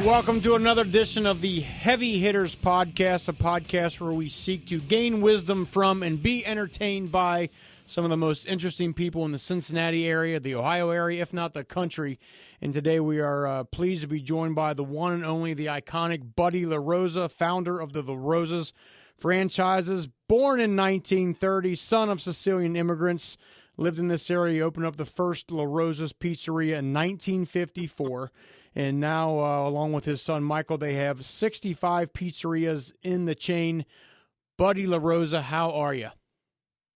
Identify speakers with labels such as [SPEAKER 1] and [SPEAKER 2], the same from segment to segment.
[SPEAKER 1] Welcome to another edition of the Heavy Hitters Podcast, a podcast where we seek to gain wisdom from and be entertained by some of the most interesting people in the Cincinnati area, the Ohio area, if not the country. And today we are pleased to be joined by the one and only, the iconic Buddy LaRosa, founder of the LaRosa's franchises. Born in 1930, son of Sicilian immigrants, lived in this area. He opened up the first LaRosa's Pizzeria in 1954. And now, along with his son Michael, they have 65 pizzerias in the chain. Buddy LaRosa, how are you?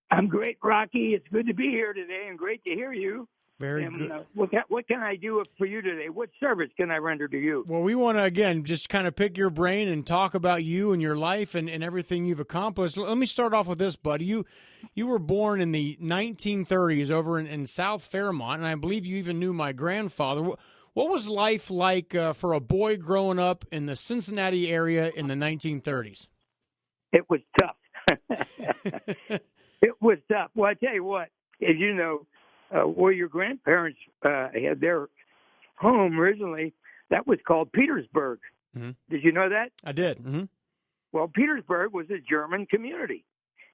[SPEAKER 2] I'm great, Rocky. It's good to be here today and great to hear you.
[SPEAKER 1] Very good.
[SPEAKER 2] What can I do for you today? What service can I render to you?
[SPEAKER 1] Well, we want to, again, just kind of pick your brain and talk about you and your life and everything you've accomplished. Let me start off with this, Buddy. You were born in the 1930s over in South Fairmont, and I believe you even knew my grandfather. What was life like for a boy growing up in the Cincinnati area in the 1930s?
[SPEAKER 2] It was tough. It was tough. Well, I tell you what, as you know, where your grandparents had their home originally, that was called Petersburg. Mm-hmm. Did you know that?
[SPEAKER 1] I did. Mm-hmm.
[SPEAKER 2] Well, Petersburg was a German community.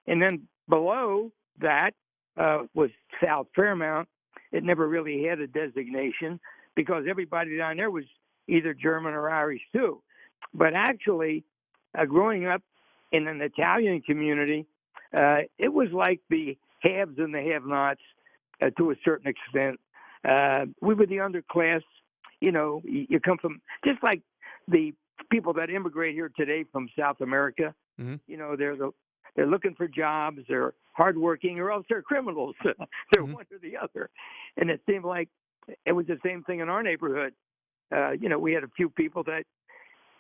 [SPEAKER 2] And then below that was South Fairmont. It never really had a designation, because everybody down there was either German or Irish too. But actually, growing up in an Italian community, it was like the haves and the have-nots to a certain extent. We were the underclass. You know, you come from, just like the people that immigrate here today from South America. Mm-hmm. You know, they're looking for jobs, they're hardworking, or else they're criminals. They're mm-hmm. one or the other. And it seemed like it was the same thing in our neighborhood. You know, we had a few people that,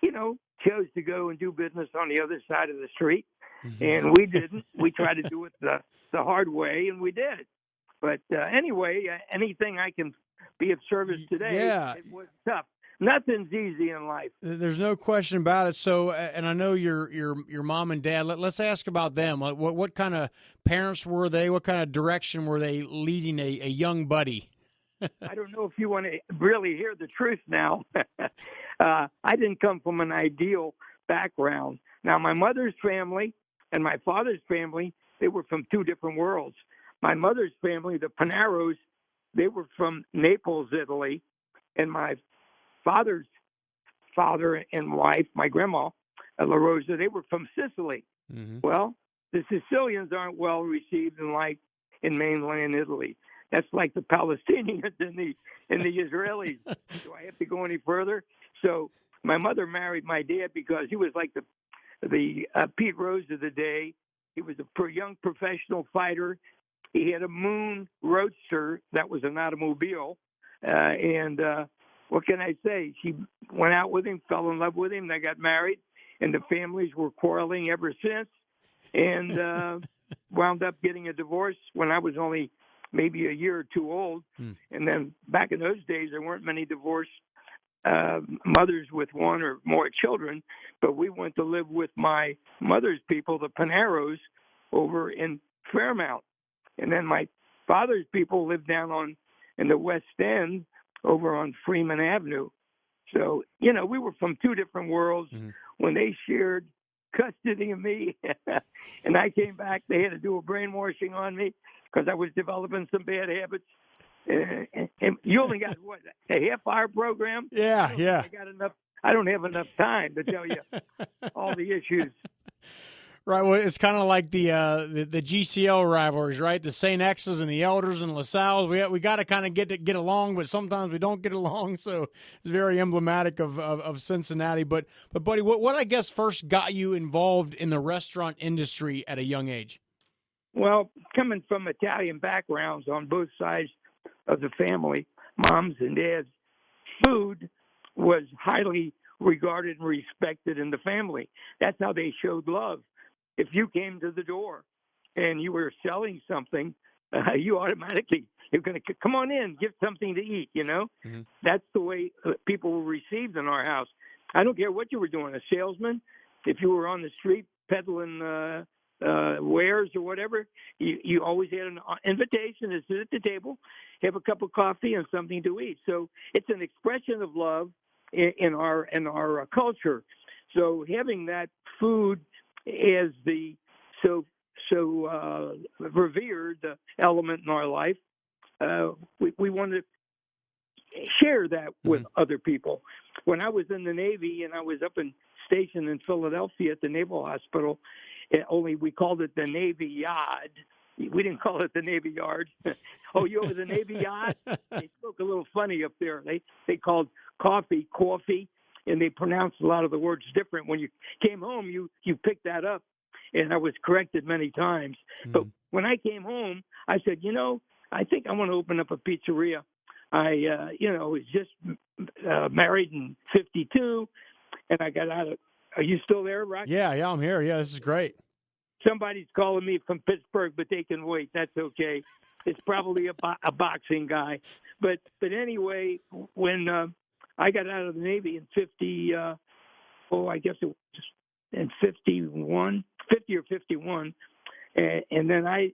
[SPEAKER 2] you know, chose to go and do business on the other side of the street, mm-hmm. and we didn't. We tried to do it the hard way, and we did. But anyway, anything I can be of service today, yeah. It was tough. Nothing's easy in life.
[SPEAKER 1] There's no question about it. So, and I know your mom and dad. Let's ask about them. What kind of parents were they? What kind of direction were they leading a young Buddy?
[SPEAKER 2] I don't know if you want to really hear the truth now. I didn't come from an ideal background. Now, my mother's family and my father's family, they were from two different worlds. My mother's family, the Panaros, they were from Naples, Italy. And my father's father and wife, my grandma, LaRosa, they were from Sicily. Mm-hmm. Well, the Sicilians aren't well received in mainland Italy. That's like the Palestinians and the Israelis. Do I have to go any further? So my mother married my dad because he was like the Pete Rose of the day. He was a young professional fighter. He had a Moon Roadster that was an automobile. And what can I say? She went out with him, fell in love with him. They got married, and the families were quarreling ever since, and wound up getting a divorce when I was only maybe a year or two old. And then back in those days, there weren't many divorced mothers with one or more children, but we went to live with my mother's people, the Panaros, over in Fairmount. And then my father's people lived down in the West End over on Freeman Avenue. So, you know, we were from two different worlds. Mm-hmm. When they shared custody of me and I came back, they had to do a brainwashing on me because I was developing some bad habits. And you only got, what, a half-hour program?
[SPEAKER 1] Yeah, yeah.
[SPEAKER 2] I don't have enough time to tell you all the issues.
[SPEAKER 1] Right. Well, it's kind of like the GCL rivalries, right? The St. X's and the Elders and LaSalle's. We got to kind of get along, but sometimes we don't get along. So it's very emblematic of Cincinnati. But Buddy, what I guess first got you involved in the restaurant industry at a young age?
[SPEAKER 2] Well, coming from Italian backgrounds on both sides of the family, moms and dads, food was highly regarded and respected in the family. That's how they showed love. If you came to the door and you were selling something, you automatically, you're going to come on in, get something to eat, you know? Mm-hmm. That's the way people were received in our house. I don't care what you were doing, a salesman, if you were on the street peddling wares or whatever, you always had an invitation to sit at the table, have a cup of coffee and something to eat. So it's an expression of love. in our culture. So having that food as the so revered element in our life, we want to share that with other people. When I was in the Navy and I was stationed in Philadelphia at the Naval Hospital, only we called it the Navy Yard. We didn't call it the Navy Yard. Oh, you over the Navy Yard? They spoke a little funny up there. They called coffee, and they pronounced a lot of the words different. When you came home, you picked that up, and I was corrected many times. But when I came home, I said, I think I want to open up a pizzeria. I, was just married in 52, and I got out of. Are you still there, Rocky?
[SPEAKER 1] Yeah, I'm here. Yeah, this is great.
[SPEAKER 2] Somebody's calling me from Pittsburgh, but they can wait. That's okay. It's probably a boxing guy. But anyway, when I got out of the Navy in 50, I guess it was in 50 or 51, and then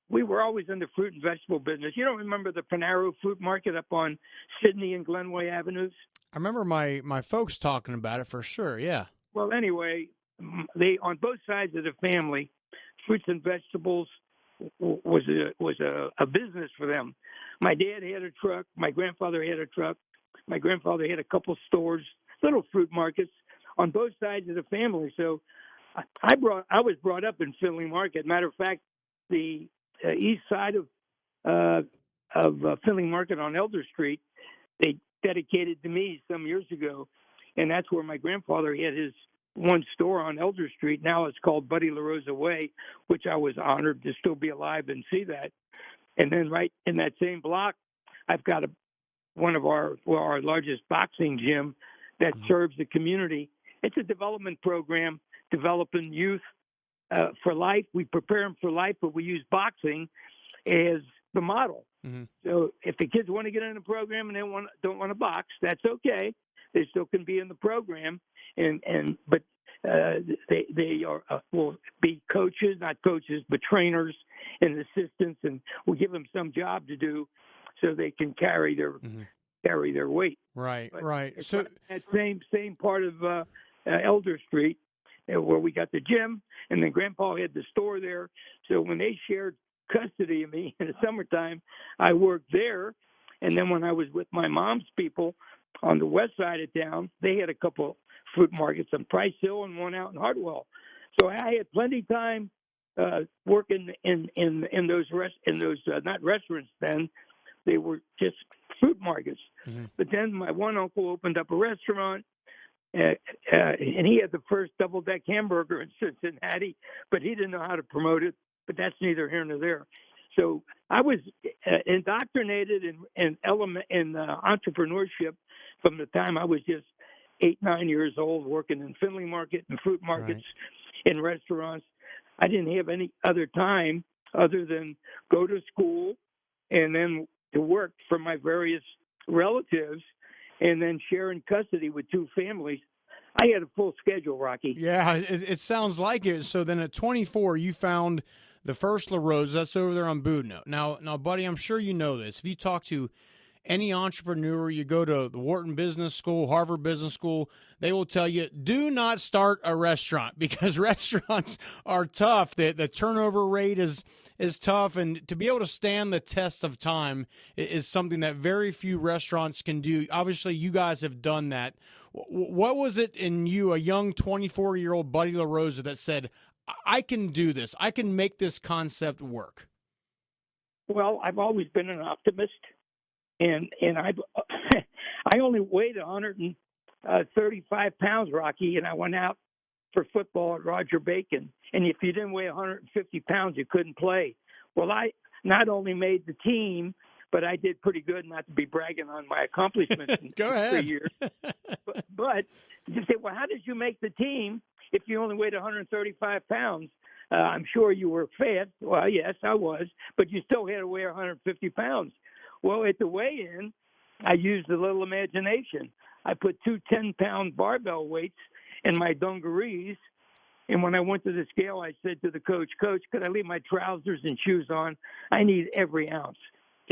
[SPEAKER 2] we were always in the fruit and vegetable business. You don't remember the Panaro Fruit Market up on Sydney and Glenway Avenues? I
[SPEAKER 1] remember my folks talking about it for sure, yeah.
[SPEAKER 2] Well, anyway, they on both sides of the family, fruits and vegetables was a business for them. My dad had a truck. My grandfather had a truck. My grandfather had a couple stores, little fruit markets on both sides of the family. So I was brought up in Findlay Market. Matter of fact, the east side of Findlay Market on Elder Street, they dedicated to me some years ago, and that's where my grandfather had his one store on Elder Street. Now it's called Buddy LaRosa Way, which I was honored to still be alive and see that. And then right in that same block, I've got one of our largest boxing gym that serves the community. It's a development program developing youth for life. We prepare them for life, but we use boxing as the model. So if the kids want to get in the program and they don't want to box, that's okay. They still can be in the program, but they will be coaches, not coaches, but trainers and assistants, and we'll give them some job to do so they can carry their weight.
[SPEAKER 1] Right,
[SPEAKER 2] but
[SPEAKER 1] right.
[SPEAKER 2] So that same part of Elder Street where we got the gym, and then Grandpa had the store there. So when they shared custody of me in the summertime, I worked there, and then when I was with my mom's people on the west side of town, they had a couple fruit markets on Price Hill and one out in Hartwell. So I had plenty of time working in those not restaurants then, they were just fruit markets. But then my one uncle opened up a restaurant, and he had the first double-deck hamburger in Cincinnati, but he didn't know how to promote it. But that's neither here nor there. So I was indoctrinated in entrepreneurship from the time I was just 8, 9 years old, working in Findlay Market and fruit markets, in restaurants. I didn't have any other time other than go to school and then to work for my various relatives and then sharing custody with 2 families. I had a full schedule, Rocky.
[SPEAKER 1] Yeah, it sounds like it. So then at 24, you found the first LaRosa. That's over there on Boudneau. Now, Buddy, I'm sure you know this. If you talk to any entrepreneur, you go to the Wharton Business School, Harvard Business School, they will tell you, do not start a restaurant because restaurants are tough. The turnover rate is tough, and to be able to stand the test of time is something that very few restaurants can do. Obviously, you guys have done that. What was it in you, a young 24-year-old Buddy LaRosa, that said, I can do this. I can make this concept work?
[SPEAKER 2] Well, I've always been an optimist, and I only weighed 135 pounds, Rocky, and I went out for football at Roger Bacon. And if you didn't weigh 150 pounds, you couldn't play. Well, I not only made the team, but I did pretty good, not to be bragging on my accomplishments in
[SPEAKER 1] Go ahead.
[SPEAKER 2] 3 years. But you say, well, how did you make the team if you only weighed 135 pounds? I'm sure you were fat. Well, yes, I was, but you still had to weigh 150 pounds. Well, at the weigh-in, I used a little imagination. I put 2 10-pound barbell weights in my dungarees, and when I went to the scale, I said to the coach, could I leave my trousers and shoes on? I need every ounce.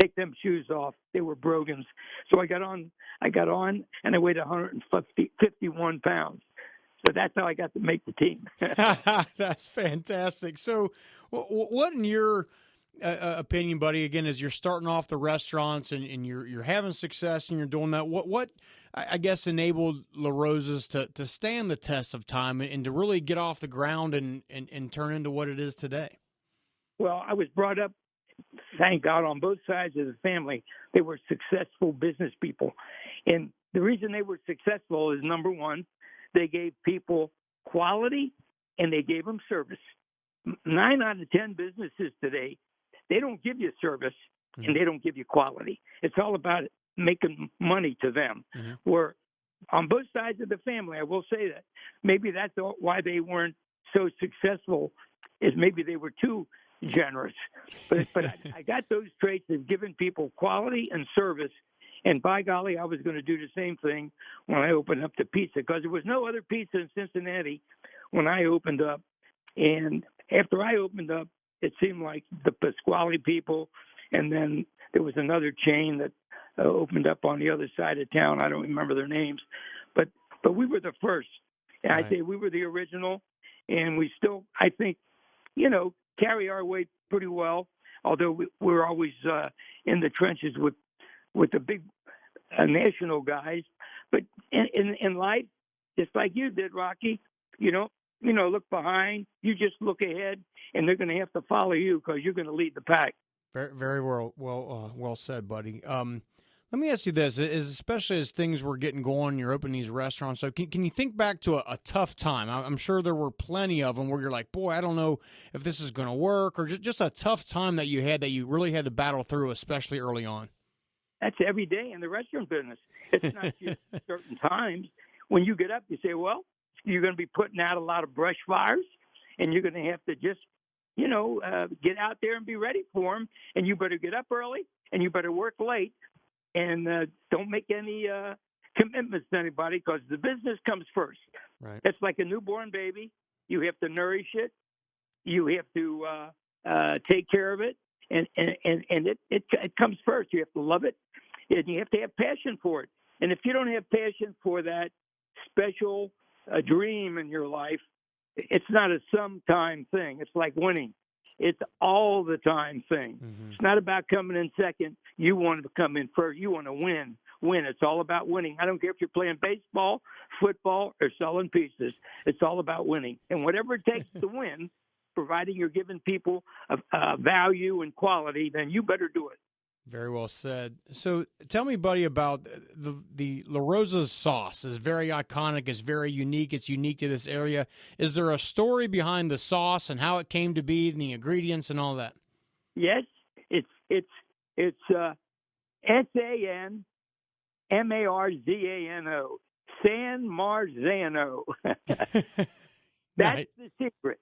[SPEAKER 2] take them shoes off. They were brogans. So I got on, and I weighed 151 pounds. So that's how I got to make the team.
[SPEAKER 1] That's fantastic. So what in your opinion, buddy, again, as you're starting off the restaurants and you're having success and you're doing that, what I guess enabled LaRosa's to stand the test of time and to really get off the ground and turn into what it is today?
[SPEAKER 2] Well, I was brought up, thank God, on both sides of the family. They were successful business people. And the reason they were successful is, number one, they gave people quality and they gave them service. 9 out of 10 businesses today, they don't give you service and they don't give you quality. It's all about making money to them. Where on both sides of the family, I will say that maybe that's why they weren't so successful, is maybe they were too generous. But I got those traits of giving people quality and service. And by golly, I was going to do the same thing when I opened up the pizza, because there was no other pizza in Cincinnati when I opened up. And after I opened up, it seemed like the Pasquale people, and then there was another chain that opened up on the other side of town. I don't remember their names, but we were the first. And right. I say we were the original, and we still, I think, carry our weight pretty well, although we're always in the trenches with the big national guys. But in life, just like you did, Rocky, look behind. You just look ahead, and they're going to have to follow you because you're going to lead the pack.
[SPEAKER 1] Very, very well said, buddy. Let me ask you this: especially as things were getting going, you're opening these restaurants. So, can you think back to a tough time? I'm sure there were plenty of them where you're like, "Boy, I don't know if this is going to work," or just a tough time that you had that you really had to battle through, especially early on.
[SPEAKER 2] That's every day in the restaurant business. It's not just certain times. When you get up, you say, "Well, you're going to be putting out a lot of brush fires, and you're going to have to just, get out there and be ready for them. And you better get up early, and you better work late, and don't make any commitments to anybody, because the business comes first."
[SPEAKER 1] Right.
[SPEAKER 2] It's like a newborn baby. You have to nourish it. You have to take care of it, and it comes first. You have to love it, and you have to have passion for it. And if you don't have passion for that special dream in your life, it's not a sometime thing. It's like winning. It's all the time thing. Mm-hmm. It's not about coming in second. You want to come in first. You want to win. It's all about winning. I don't care if you're playing baseball, football, or selling pizzas. It's all about winning. And whatever it takes to win, providing you're giving people value and quality, then you better do it.
[SPEAKER 1] Very well said. So tell me, buddy, about the LaRosa's sauce. It's very iconic. It's very unique. It's unique to this area. Is there a story behind the sauce and how it came to be and the ingredients and all that?
[SPEAKER 2] Yes, it's SanMarzano, San Marzano. That's the secret.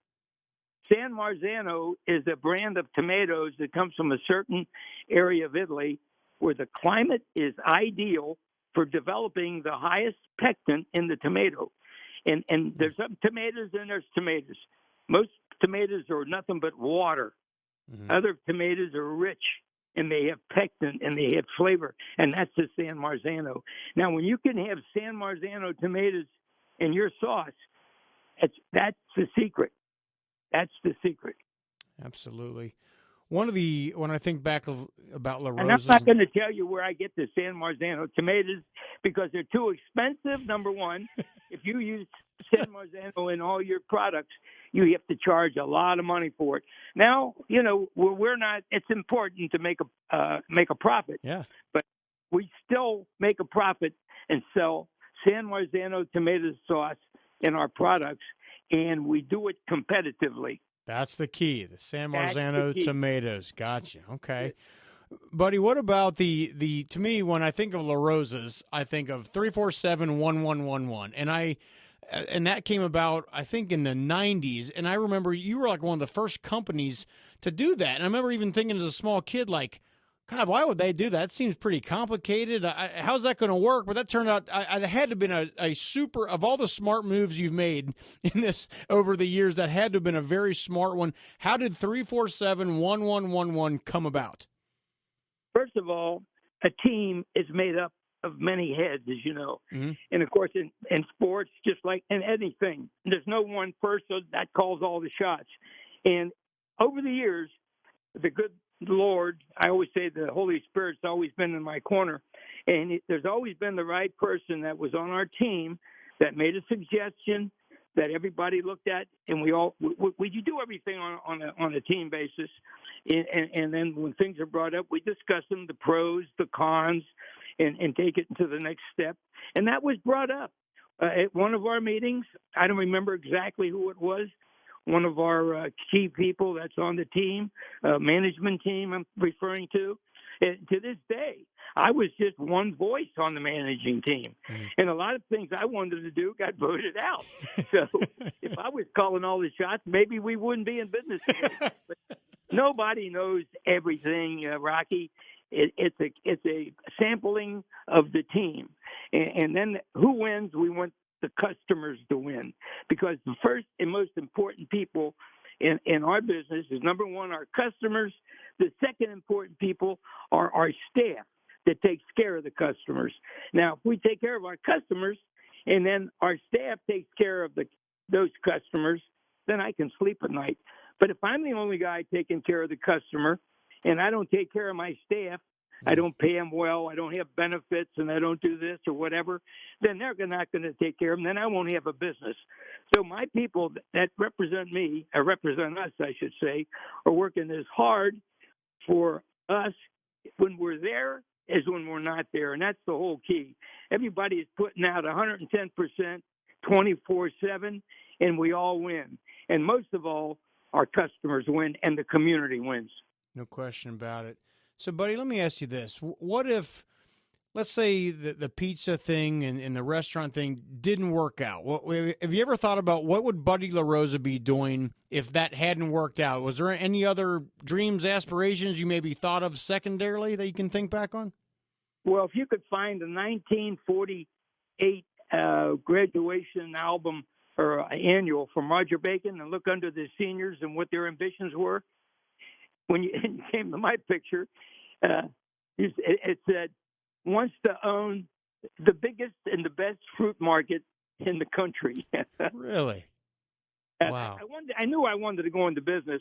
[SPEAKER 2] San Marzano is a brand of tomatoes that comes from a certain area of Italy where the climate is ideal for developing the highest pectin in the tomato. And there's some tomatoes and there's tomatoes. Most tomatoes are nothing but water. Mm-hmm. Other tomatoes are rich, and they have pectin and they have flavor, and that's the San Marzano. Now, when you can have San Marzano tomatoes in your sauce, that's the secret. That's the secret.
[SPEAKER 1] Absolutely. When I think back about LaRosa's,
[SPEAKER 2] and I'm not going to tell you where I get the San Marzano tomatoes because they're too expensive. Number one, if you use San Marzano in all your products, you have to charge a lot of money for it. Now, we're not. It's important to make a profit.
[SPEAKER 1] Yeah.
[SPEAKER 2] But we still make a profit and sell San Marzano tomato sauce in our products, and we do it competitively.
[SPEAKER 1] That's the key, the San Marzano tomatoes. Gotcha. Okay. Buddy, what about the to me, when I think of LaRosa's, I think of 347-1111. And that came about, I think, in the 90s. And I remember you were like one of the first companies to do that. And I remember even thinking as a small kid, like, God, why would they do that? It seems pretty complicated. How's that going to work? But that turned out I had to have been a super, of all the smart moves you've made in this over the years, that had to have been a very smart one. How did 347-1111 come about?
[SPEAKER 2] First first of all, a team is made up of many heads, as you know.
[SPEAKER 1] Mm-hmm.
[SPEAKER 2] And, of course, in sports, just like in anything, there's no one person that calls all the shots. And over the years, the good Lord, I always say the Holy Spirit's always been in my corner. And there's always been the right person that was on our team that made a suggestion that everybody looked at, and we do everything on a team basis, and then when things are brought up, we discuss them, the pros, the cons, and take it to the next step. And that was brought up at one of our meetings. I don't remember exactly who it was. One of our key people that's on the team, management team I'm referring to. And to this day, I was just one voice on the managing team. Mm-hmm. And a lot of things I wanted to do got voted out. So if I was calling all the shots, maybe we wouldn't be in business today. But nobody knows everything, Rocky. It's a sampling of the team. And then who wins, we want the customers to win. Because the first and most important people in our business is, number one, our customers. The second important people are our staff that takes care of the customers. Now, if we take care of our customers and then our staff takes care of those customers, then I can sleep at night. But if I'm the only guy taking care of the customer and I don't take care of my staff, I don't pay them well, I don't have benefits, and I don't do this or whatever, then they're not going to take care of them. Then I won't have a business. So my people that represent me, or represent us, I should say, are working as hard for us when we're there as when we're not there. And that's the whole key. Everybody is putting out 110%, 24/7, and we all win. And most of all, our customers win and the community wins.
[SPEAKER 1] No question about it. So, Buddy, let me ask you this. What if, let's say, the pizza thing and the restaurant thing didn't work out? Have you ever thought about what would Buddy LaRosa be doing if that hadn't worked out? Was there any other dreams, aspirations you maybe thought of secondarily that you can think back on?
[SPEAKER 2] Well, if you could find the 1948 graduation album or annual from Roger Bacon and look under the seniors and what their ambitions were, when you came to my picture, it said, wants to own the biggest and the best fruit market in the country.
[SPEAKER 1] Really? Wow.
[SPEAKER 2] I knew I wanted to go into business.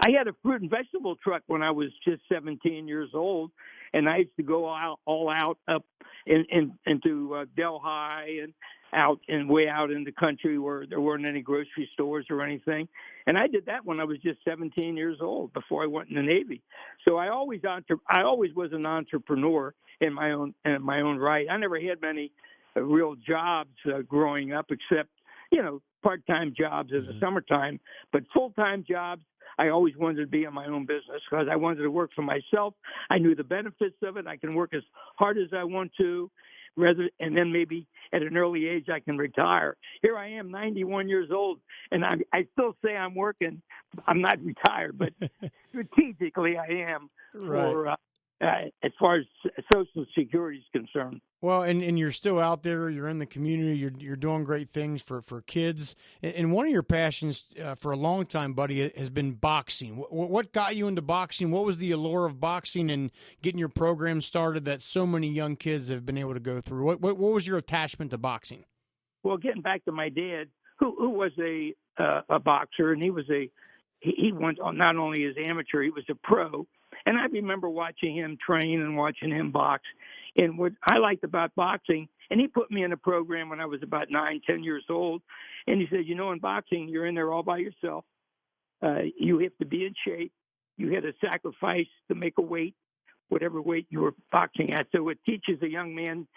[SPEAKER 2] I had a fruit and vegetable truck when I was just 17 years old, and I used to go all out up into Delhi and out and way out in the country where there weren't any grocery stores or anything. And I did that when I was just 17 years old before I went in the Navy. So I always was an entrepreneur in my own right. I never had many real jobs growing up, except part-time jobs in the summertime, but full-time jobs. I always wanted to be in my own business because I wanted to work for myself. I knew the benefits of it. I can work as hard as I want to, and then maybe at an early age I can retire. Here I am, 91 years old, and I still say I'm working. I'm not retired, but strategically I am for as far as Social Security is concerned.
[SPEAKER 1] Well, and you're still out there. You're in the community. You're doing great things for kids. And one of your passions for a long time, Buddy, has been boxing. What got you into boxing? What was the allure of boxing and getting your program started that so many young kids have been able to go through? What was your attachment to boxing?
[SPEAKER 2] Well, getting back to my dad, who was a boxer, and he went on not only as amateur, he was a pro. And I remember watching him train and watching him box. And what I liked about boxing, and he put me in a program when I was about 9, 10 years old. And he said, in boxing, you're in there all by yourself. You have to be in shape. You had to sacrifice to make a weight, whatever weight you were boxing at. So it teaches a young man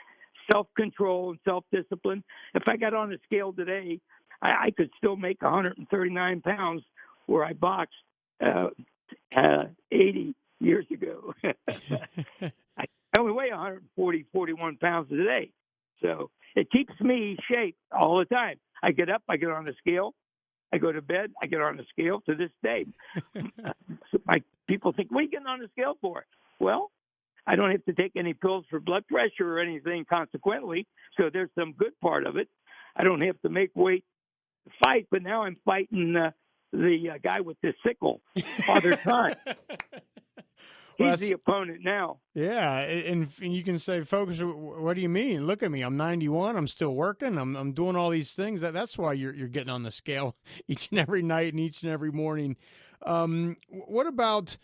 [SPEAKER 2] self-control and self-discipline. If I got on a scale today, I could still make 139 pounds where I boxed 80 years ago. I only weigh 140, 41 pounds today. So it keeps me shape all the time. I get up, I get on the scale. I go to bed, I get on the scale to this day. My people think, what are you getting on the scale for? Well, I don't have to take any pills for blood pressure or anything consequently. So there's some good part of it. I don't have to make weight to fight, but now I'm fighting the guy with the sickle, Father Time. He's the opponent now.
[SPEAKER 1] Yeah, and you can say, folks, what do you mean? Look at me. I'm 91. I'm still working. I'm doing all these things. That's why you're getting on the scale each and every night and each and every morning. What about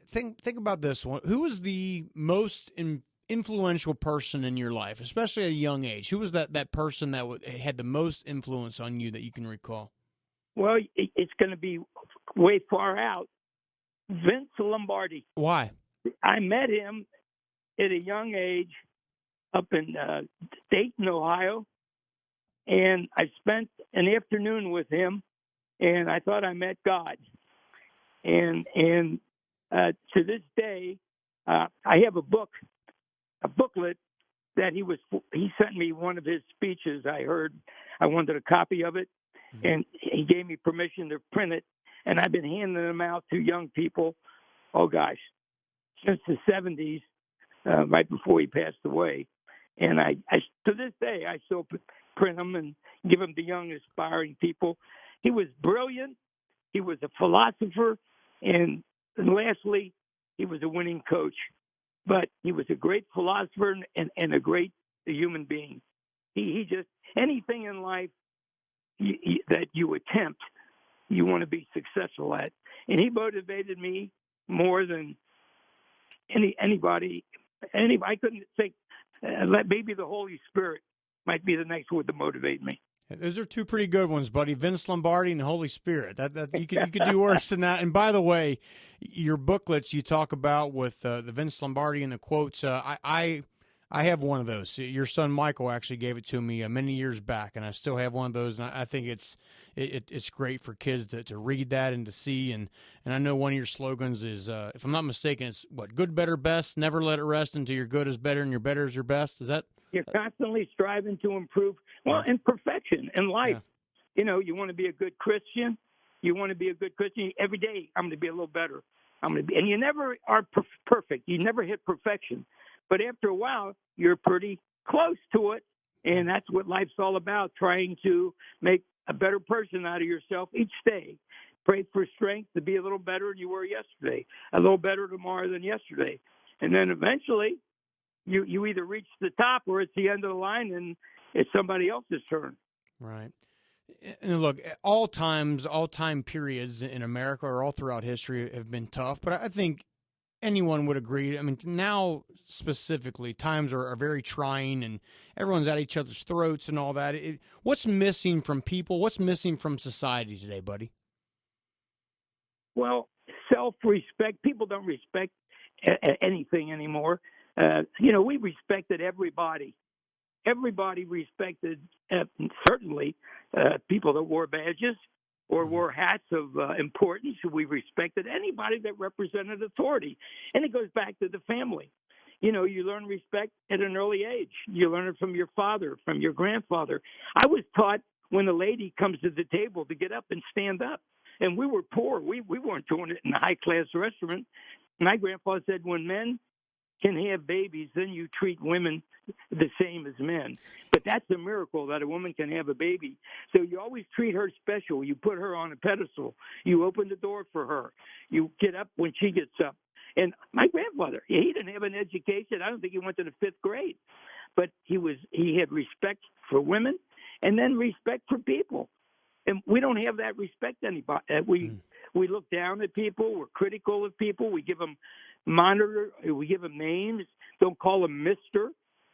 [SPEAKER 1] think about this one? Who was the most influential person in your life, especially at a young age? Who was that person that had the most influence on you that you can recall?
[SPEAKER 2] Well, it's going to be way far out. Vince Lombardi.
[SPEAKER 1] Why?
[SPEAKER 2] I met him at a young age up in Dayton, Ohio, and I spent an afternoon with him, and I thought I met God. And to this day, I have a booklet that he sent me one of his speeches I heard. I wanted a copy of it, and he gave me permission to print it, and I've been handing them out to young people, oh gosh, since the 70s, right before he passed away. And I to this day, I still print them and give them to young, aspiring people. He was brilliant. He was a philosopher. And lastly, he was a winning coach. But he was a great philosopher and a great human being. He just, anything in life that you attempt, you want to be successful at. And he motivated me more than anybody. I couldn't think, maybe the Holy Spirit might be the next one to motivate me.
[SPEAKER 1] Those are two pretty good ones, buddy. Vince Lombardi and the Holy Spirit. That you could do worse than that. And by the way, your booklets you talk about with the Vince Lombardi and the quotes. I have one of those. Your son Michael actually gave it to me many years back, and I still have one of those. And I think it's great for kids to read that and to see. And I know one of your slogans is, if I'm not mistaken, it's what, good, better, best. Never let it rest until your good is better and your better is your best. Is that?
[SPEAKER 2] You're constantly striving to improve. Well, and perfection in life. Yeah. You want to be a good Christian. You want to be a good Christian. Every day, I'm going to be a little better. And you never are perfect. You never hit perfection. But after a while, you're pretty close to it. And that's what life's all about, trying to make a better person out of yourself each day. Pray for strength to be a little better than you were yesterday, a little better tomorrow than yesterday. And then eventually, you either reach the top or it's the end of the line and it's somebody else's turn.
[SPEAKER 1] Right. And look, all time periods in America or all throughout history have been tough, but I think anyone would agree. I mean, now specifically, times are very trying and everyone's at each other's throats and all that. What's missing from people? What's missing from society today, buddy?
[SPEAKER 2] Well, self-respect. People don't respect anything anymore. We respected everybody. Everybody respected, certainly, people that wore badges or wore hats of importance. We respected anybody that represented authority. And it goes back to the family. You learn respect at an early age. You learn it from your father, from your grandfather. I was taught when a lady comes to the table to get up and stand up. And we were poor. We weren't doing it in a high-class restaurant. My grandfather said, when men can have babies, then you treat women the same as men. But that's a miracle that a woman can have a baby. So you always treat her special. You put her on a pedestal. You open the door for her. You get up when she gets up. And my grandfather, he didn't have an education. I don't think he went to the 5th grade. But he had respect for women and then respect for people. And we don't have that respect anybody. We look down at people. We're critical of people. We give them we give them names. Don't call them Mr.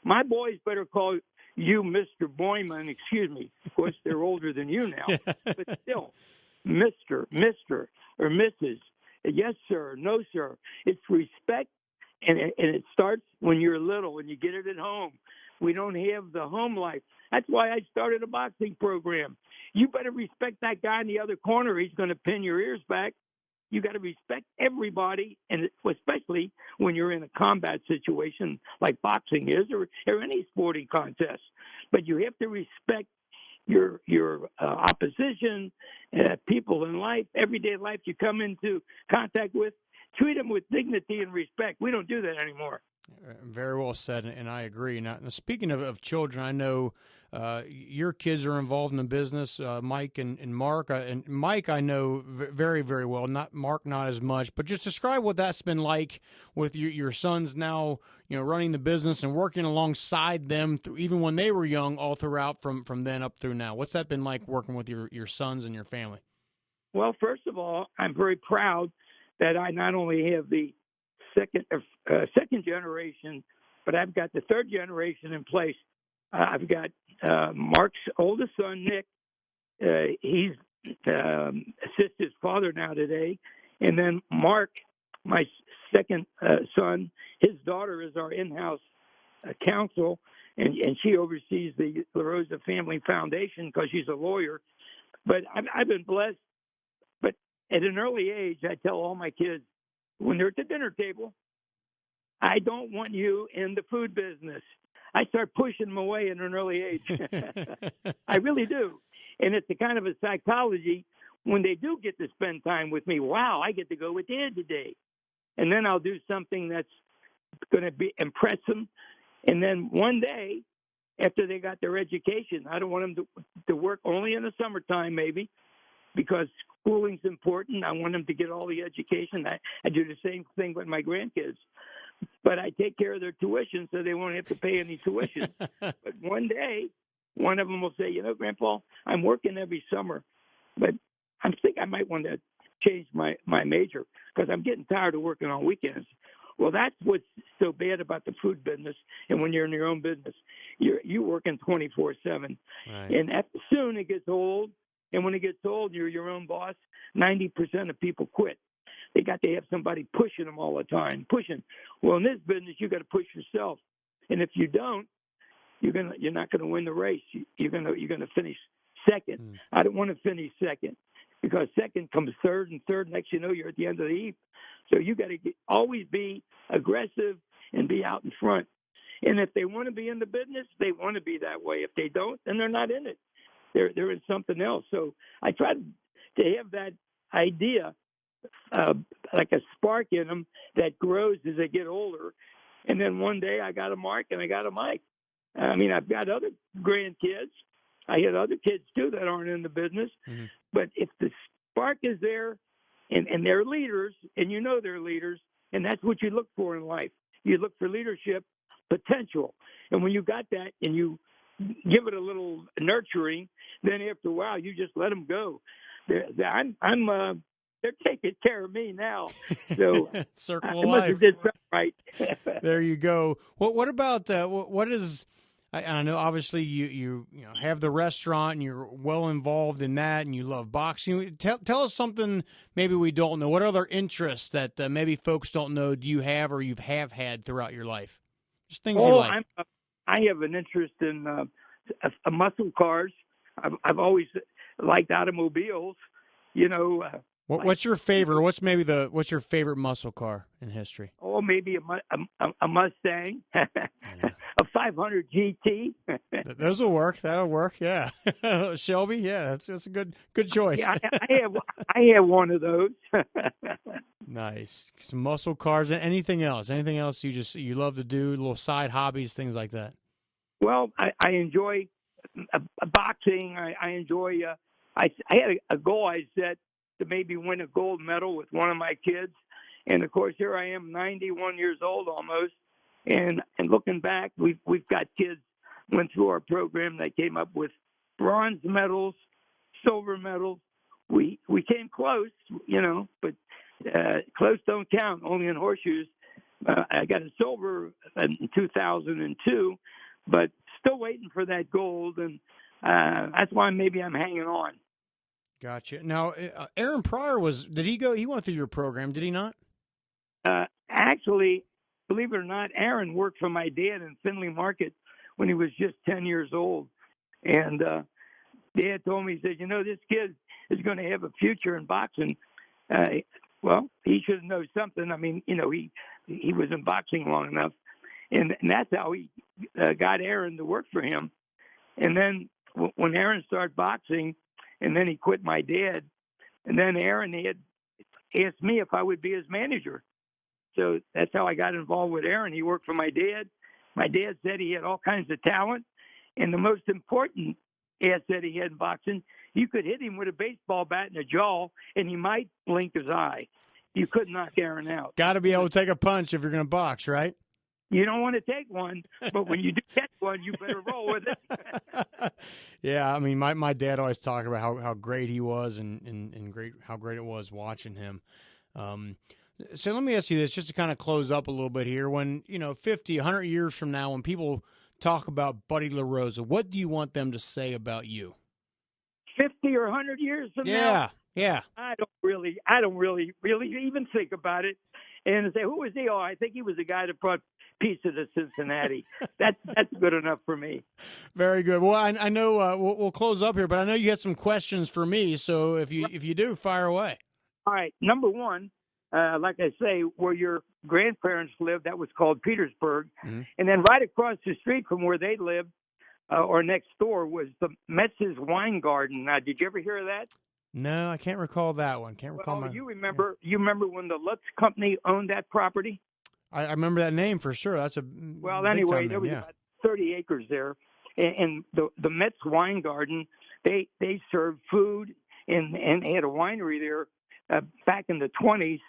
[SPEAKER 2] My boys better call you Mr. Boiman. Excuse me. Of course, they're older than you now. But still, Mr., or Mrs. Yes, sir. No, sir. It's respect, and it starts when you're little and you get it at home. We don't have the home life. That's why I started a boxing program. You better respect that guy in the other corner. He's going to pin your ears back. You got to respect everybody, and especially when you're in a combat situation like boxing is, or any sporting contest. But you have to respect your opposition, people in life, everyday life you come into contact with. Treat them with dignity and respect. We don't do that anymore.
[SPEAKER 1] Very well said, and I agree. Now speaking of children, I know your kids are involved in the business, Mike and Mark. And Mike, I know very, very well. Not Mark, not as much. But just describe what that's been like with your sons now, running the business and working alongside them, even when they were young, all throughout from then up through now. What's that been like working with your sons and your family?
[SPEAKER 2] Well, first of all, I'm very proud that I not only have the second generation, but I've got the third generation in place. I've got Mark's oldest son, Nick. He's assists his father now today. And then Mark, my second son, his daughter is our in-house counsel, and she oversees the LaRosa Family Foundation because she's a lawyer. But I've been blessed. But at an early age, I tell all my kids, when they're at the dinner table, I don't want you in the food business. I start pushing them away at an early age. I really do. And it's a kind of a psychology when they do get to spend time with me. Wow, I get to go with Dad today. And then I'll do something that's going to impress them. And then one day, after they got their education, I don't want them to work only in the summertime maybe, because schooling's important. I want them to get all the education. I do the same thing with my grandkids. But I take care of their tuition so they won't have to pay any tuition. But one day, one of them will say, Grandpa, I'm working every summer, but I think I might want to change my major because I'm getting tired of working on weekends. Well, that's what's so bad about the food business. And when you're in your own business, you're working 24/7. Right. And soon it gets old. And when it gets old, you're your own boss. 90% of people quit. They got to have somebody pushing them all the time, pushing. Well, in this business, you got to push yourself. And if you don't, you're not going to win the race. You're going to finish second. I don't want to finish second because second comes third, and third, next you know, you're at the end of the heap. So you got to always be aggressive and be out in front. And if they want to be in the business, they want to be that way. If they don't, then they're not in it. They're in something else. So I try to have that idea, like a spark in them that grows as they get older. And then one day I got a Mark and I got a Mike. I mean, I've got other grandkids. I had other kids too that aren't in the business. Mm-hmm. But if the spark is there and they're leaders, and they're leaders, and that's what you look for in life. You look for leadership potential. And when you got that and you give it a little nurturing, then after a while you just let them go. They're taking care of me now. So
[SPEAKER 1] circle
[SPEAKER 2] I
[SPEAKER 1] of
[SPEAKER 2] must
[SPEAKER 1] life.
[SPEAKER 2] have did something right.
[SPEAKER 1] There you go. What about what is? I know obviously you have the restaurant and you're well involved in that and you love boxing. Tell us something maybe we don't know. What other interests that maybe folks don't know do you have or have had throughout your life? Just things you like.
[SPEAKER 2] I have an interest in muscle cars. I've always liked automobiles.
[SPEAKER 1] What's your favorite? What's your favorite muscle car in history?
[SPEAKER 2] Oh, maybe a Mustang, a 500 GT.
[SPEAKER 1] Those will work. That'll work. Yeah, Shelby. Yeah, that's a good choice.
[SPEAKER 2] Yeah, I have one of those.
[SPEAKER 1] Nice. Some muscle cars. Anything else? Anything else you love to do? Little side hobbies, things like that.
[SPEAKER 2] Well, I enjoy boxing. I enjoy. I had a goal I set to maybe win a gold medal with one of my kids. And, of course, here I am, 91 years old almost. And looking back, we've got kids went through our program that came up with bronze medals, silver medals. We came close, but close don't count, only in horseshoes. I got a silver in 2002, but still waiting for that gold. And that's why maybe I'm hanging on.
[SPEAKER 1] Gotcha. Now, Aaron Pryor did he go? He went through your program, did he not?
[SPEAKER 2] Actually, believe it or not, Aaron worked for my dad in Findlay Market when he was just 10 years old. And Dad told me, he said, this kid is going to have a future in boxing. Well, he should know something. I mean, he was in boxing long enough. And that's how he got Aaron to work for him. And then when Aaron started boxing, and then he quit my dad. And then Aaron had asked me if I would be his manager. So that's how I got involved with Aaron. He worked for my dad. My dad said he had all kinds of talent. And the most important asset he had in boxing, you could hit him with a baseball bat in the jaw, and he might blink his eye. You could knock Aaron out.
[SPEAKER 1] Got to be able to take a punch if you're going to box, right?
[SPEAKER 2] You don't want to take one, but when you do catch one, you better roll with it.
[SPEAKER 1] Yeah, I mean, my dad always talked about how great he was and how great it was watching him. So let me ask you this, just to kind of close up a little bit here. When, 50, 100 years from now, when people talk about Buddy LaRosa, what do you want them to say about you?
[SPEAKER 2] 50 or 100 years from now?
[SPEAKER 1] Yeah.
[SPEAKER 2] I don't really even think about it. And say, who was he? Oh, I think he was the guy that brought pizza to Cincinnati. That's good enough for me.
[SPEAKER 1] Very good. Well, I know we'll close up here, but I know you had some questions for me. So if you do, fire away.
[SPEAKER 2] All right. Number one, like I say, where your grandparents lived, that was called Petersburg.
[SPEAKER 1] Mm-hmm.
[SPEAKER 2] And then right across the street from where they lived, or next door, was the Metz's Wine Garden. Now, did you ever hear of that?
[SPEAKER 1] No, I can't recall that one.
[SPEAKER 2] You remember when the Lutz Company owned that property?
[SPEAKER 1] I remember that name for sure. That's
[SPEAKER 2] anyway, there was about 30 acres there, and the Metz Wine Garden. They served food and they had a winery there back in the 20s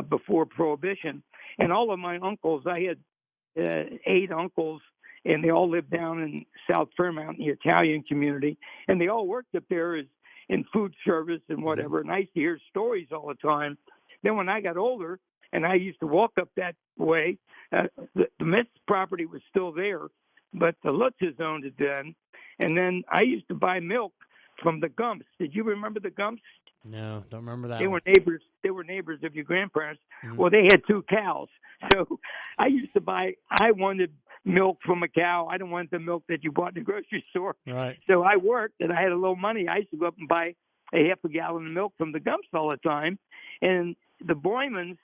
[SPEAKER 2] before Prohibition. And all of my uncles, I had 8 uncles, and they all lived down in South Fairmount, the Italian community, and they all worked up there as in food service and whatever. And I used to hear stories all the time. Then when I got older and I used to walk up that way, the Metz property was still there, but the Lutzes owned it then. And then I used to buy milk from the Gumps. Did you remember the Gumps?
[SPEAKER 1] No, don't remember that.
[SPEAKER 2] They were neighbors. They were neighbors of your grandparents. Mm-hmm. Well, they had 2 cows. So I wanted milk from a cow. I don't want the milk that you bought in the grocery store.
[SPEAKER 1] Right.
[SPEAKER 2] So I worked, and I had a little money. I used to go up and buy a half a gallon of milk from the Gumps all the time. And the Boimans,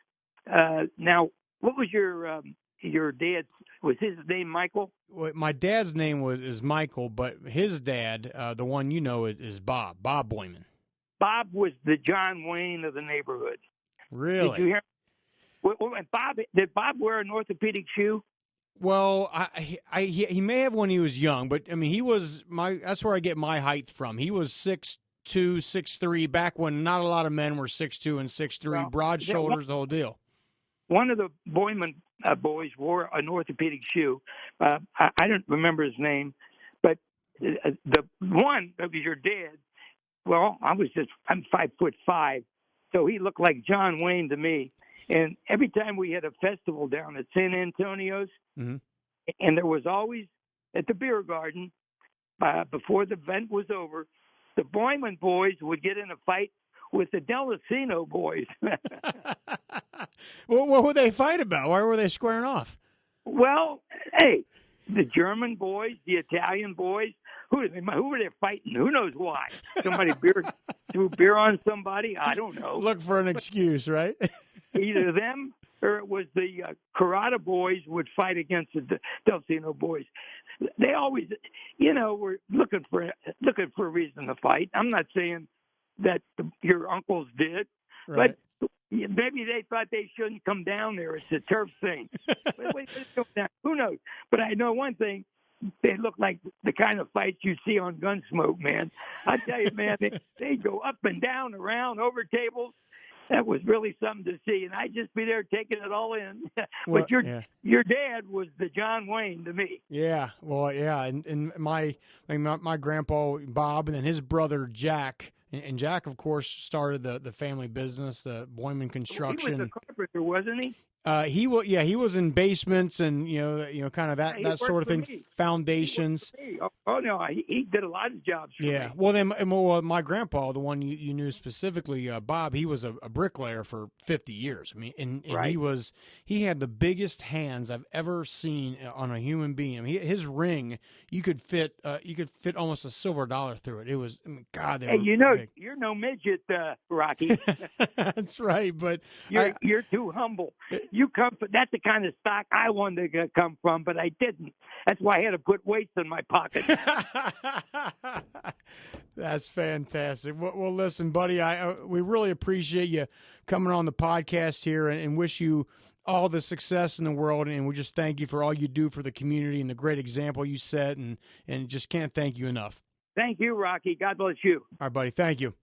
[SPEAKER 2] now, what was your dad's, was his name Michael?
[SPEAKER 1] Well, my dad's name is Michael, but his dad, the one is Bob Boiman.
[SPEAKER 2] Bob was the John Wayne of the neighborhood.
[SPEAKER 1] Really?
[SPEAKER 2] Did you hear? Did Bob wear an orthopedic shoe?
[SPEAKER 1] Well, he may have when he was young, but I mean, that's where I get my height from. He was 6'2", 6'3", back when not a lot of men were 6'2" and 6'3", broad shoulders, the whole deal. One
[SPEAKER 2] of the Boiman boys wore an orthopedic shoe. I don't remember his name, but the one that was your dad. Well, I'm 5'5", so he looked like John Wayne to me. And every time we had a festival down at San Antonio's,
[SPEAKER 1] mm-hmm.
[SPEAKER 2] and there was always at the beer garden, before the event was over, the Boiman boys would get in a fight with the Delacino boys.
[SPEAKER 1] Well, what would they fight about? Why were they squaring off?
[SPEAKER 2] Well, hey, the German boys, the Italian boys, who were they fighting? Who knows why? Somebody threw beer on somebody? I don't know.
[SPEAKER 1] Look for an excuse, right?
[SPEAKER 2] Either them or it was the Karate boys would fight against the Delcino boys. They always, were looking for a reason to fight. I'm not saying that your uncles did,
[SPEAKER 1] right.
[SPEAKER 2] But maybe they thought they shouldn't come down there. It's a turf thing. Who knows? But I know one thing. They look like the kind of fights you see on Gunsmoke, man. I tell you, man, they go up and down, around, over tables. That was really something to see, and I'd just be there taking it all in. But your dad was the John Wayne to me.
[SPEAKER 1] Yeah, well, yeah, and my grandpa Bob, and then his brother Jack. And Jack, of course, started the family business, the Boiman Construction.
[SPEAKER 2] He was a carpenter, wasn't he?
[SPEAKER 1] He was in basements and kind of that sort of thing, foundations.
[SPEAKER 2] Oh no, he did a lot of jobs for me.
[SPEAKER 1] Well, then my grandpa, the one you knew specifically, Bob, he was a bricklayer for 50 years. I mean, and
[SPEAKER 2] right.
[SPEAKER 1] he had the biggest hands I've ever seen on a human being. I mean, his ring, you could fit almost a silver dollar through it. It was, God.
[SPEAKER 2] Hey,
[SPEAKER 1] big.
[SPEAKER 2] You're no midget, Rocky.
[SPEAKER 1] That's right, but
[SPEAKER 2] you're too humble. You come from, that's the kind of stock I wanted to come from, but I didn't. That's why I had to put weights in my pocket.
[SPEAKER 1] That's fantastic. Well, listen, buddy, we really appreciate you coming on the podcast here and wish you all the success in the world, and we just thank you for all you do for the community and the great example you set, and just can't thank you enough.
[SPEAKER 2] Thank you, Rocky. God bless you.
[SPEAKER 1] All right, buddy. Thank you.